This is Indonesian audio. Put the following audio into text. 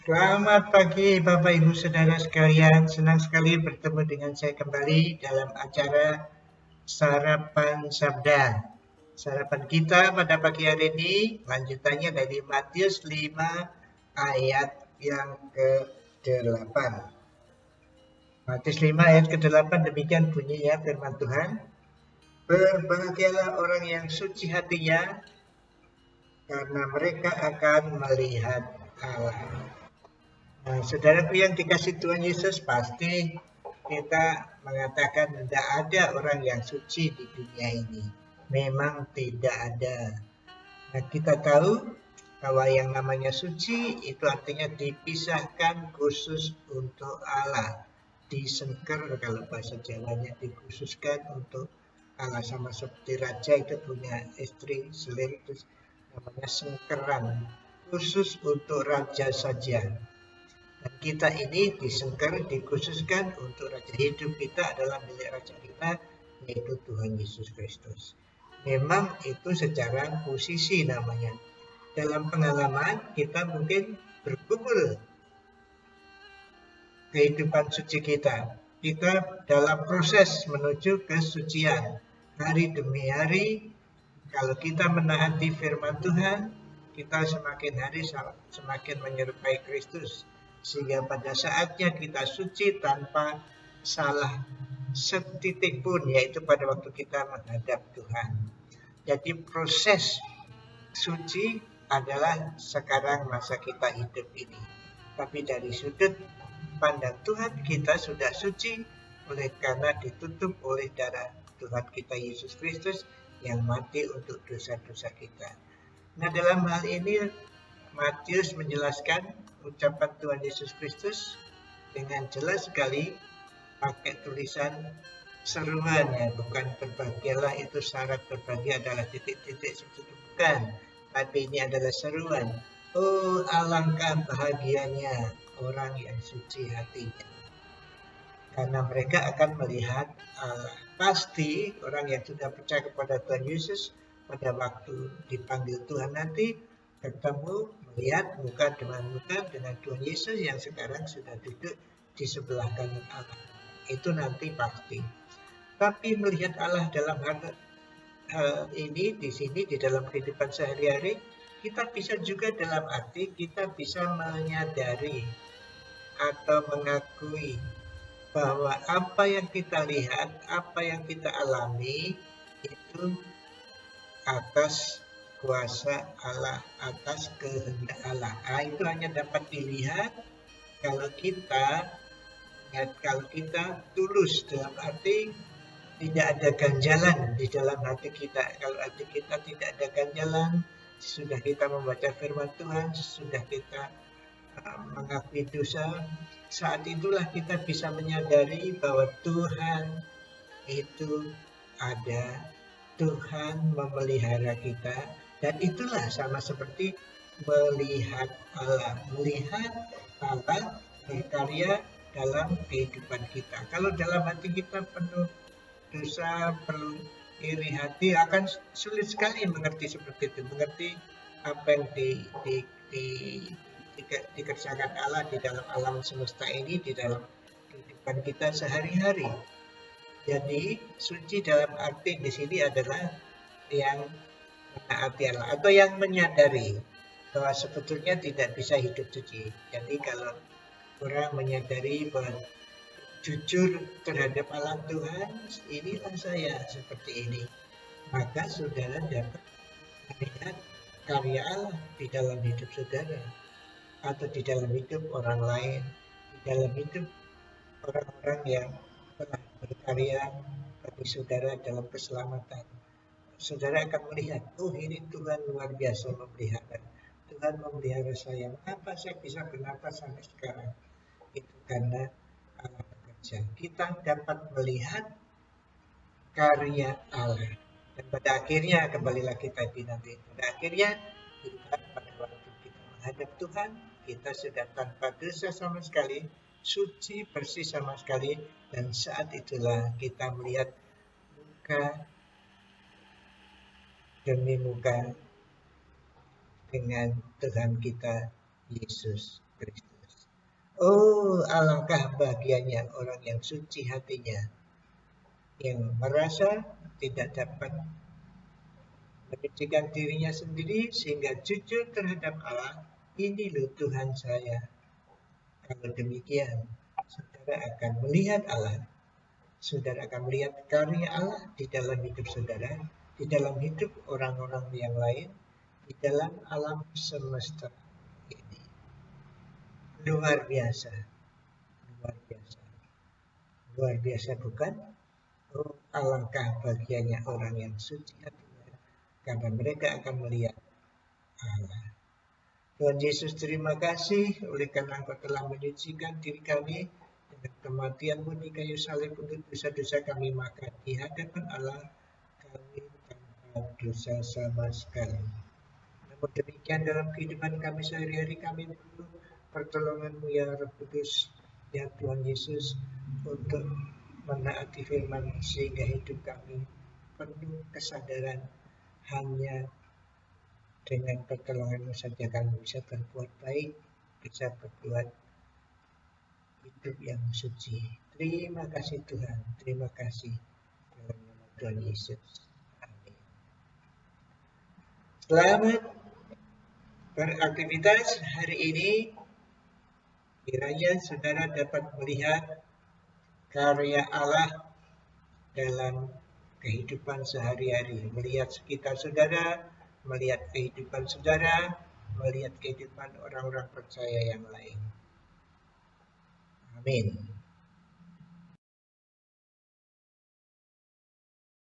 Selamat pagi Bapak Ibu Saudara sekalian, senang sekali bertemu dengan saya kembali dalam acara Sarapan Sabda. Sarapan kita pada pagi hari ini lanjutannya dari Matius 5 ayat yang ke-8. Matius 5 ayat ke-8 demikian bunyinya firman Tuhan. Berbahagialah orang yang suci hatinya, karena mereka akan melihat Allah. Nah, saudaraku yang dikasih Tuhan Yesus, pasti kita mengatakan tidak ada orang yang suci di dunia ini. Memang tidak ada. Nah, kita tahu bahwa yang namanya suci itu artinya dipisahkan khusus untuk Allah. Disengker, kalau bahasa Jawanya dikhususkan untuk Allah, sama seperti raja itu punya istri selir, itu namanya sengkeran. Khusus untuk raja saja. Dan kita ini disengker, dikhususkan untuk raja. Hidup kita adalah milik raja kita, yaitu Tuhan Yesus Kristus. Memang itu secara posisi namanya. Dalam pengalaman kita mungkin bergumul kehidupan suci kita. Kita dalam proses menuju kesucian. Hari demi hari, kalau kita menaati firman Tuhan, kita semakin hari semakin menyerupai Kristus. Sehingga pada saatnya kita suci tanpa salah setitik pun, yaitu pada waktu kita menghadap Tuhan. Jadi proses suci adalah sekarang masa kita hidup ini. Tapi dari sudut pandang Tuhan, kita sudah suci oleh karena ditutup oleh darah Tuhan kita Yesus Kristus yang mati untuk dosa-dosa kita. Nah, dalam hal ini Matius menjelaskan ucapan Tuhan Yesus Kristus dengan jelas sekali pakai tulisan seruan, ya, bukan berbahagialah itu syarat berbahagia adalah titik-titik seperti itu, bukan, tapi ini adalah seruan. Oh, alangkah bahagianya orang yang suci hatinya, karena mereka akan melihat Allah. Pasti orang yang sudah percaya kepada Tuhan Yesus pada waktu dipanggil Tuhan nanti ketemu, melihat muka dengan Tuhan Yesus yang sekarang sudah duduk di sebelah kanan Allah. Itu nanti pasti. Tapi melihat Allah dalam hal ini di sini di dalam kehidupan sehari-hari, kita bisa juga dalam arti kita bisa menyadari atau mengakui bahwa apa yang kita lihat, apa yang kita alami itu atas kuasa Allah, atas kehendak Allah. Itu hanya dapat dilihat kalau kita tulus, dalam arti tidak ada ganjalan di dalam hati kita. Kalau hati kita tidak ada ganjalan, sudah kita membaca firman Tuhan, sudah kita mengakui dosa, saat itulah kita bisa menyadari bahwa Tuhan itu ada, Tuhan memelihara kita, dan itulah sama seperti melihat Allah berkarya dalam kehidupan kita. Kalau dalam hati kita penuh dosa, perlu iri hati, akan sulit sekali mengerti seperti itu, mengerti apa yang dikerjakan Allah di dalam alam semesta ini, di dalam kehidupan kita sehari-hari. Jadi suci dalam arti di sini adalah yang menaati Allah atau yang menyadari bahwa sebetulnya tidak bisa hidup suci. Jadi kalau orang menyadari bahwa jujur terhadap Allah Tuhan, inilah saya seperti ini, maka saudara dapat melihat karya Allah di dalam hidup saudara, atau di dalam hidup orang lain, di dalam hidup orang-orang yang telah berkarya bagi saudara dalam keselamatan. Saudara akan melihat, oh ini Tuhan luar biasa memelihara. Tuhan memelihara saya. Mengapa saya bisa bernafas sampai sekarang? Itu karena Allah bekerja. Kita dapat melihat karya Allah. Dan pada akhirnya, kembali lagi tadi nanti, pada akhirnya kita pada waktu kita menghadap Tuhan, kita sudah tanpa dosa sama sekali, suci, bersih sama sekali, dan saat itulah kita melihat muka demi muka dengan Tuhan kita Yesus Kristus. Oh, alangkah bahagianya orang yang suci hatinya, yang merasa tidak dapat menyucikan dirinya sendiri sehingga jujur terhadap Allah. Ini loh Tuhan saya. Kalau demikian, saudara akan melihat Allah. Saudara akan melihat karya Allah di dalam hidup saudara, di dalam hidup orang-orang yang lain, di dalam alam semesta ini. Luar biasa, luar biasa, luar biasa bukan? Oh, alangkah bahagianya orang yang suci hatinya, karena mereka akan melihat Allah. Tuhan Yesus, terima kasih oleh karena Engkau telah menyucikan diri kami dengan kematian-Mu di kayu salib untuk dosa-dosa kami, maka di hadapan Allah kami tanpa dosa sama sekali. Namun demikian dalam kehidupan kami sehari-hari kami perlu pertolongan-Mu ya Roh Kudus, ya Tuhan Yesus, untuk menaati firman sehingga hidup kami penuh kesadaran hanya dengan pertolongan-Mu saja kami bisa berbuat baik, bisa berbuat hidup yang suci. Terima kasih Tuhan, terima kasih dalam nama Tuhan Yesus. Amin. Selamat beraktivitas hari ini. Kiranya saudara dapat melihat karya Allah dalam kehidupan sehari-hari, melihat sekitar saudara, melihat kehidupan saudara, melihat kehidupan orang-orang percaya yang lain. Amin.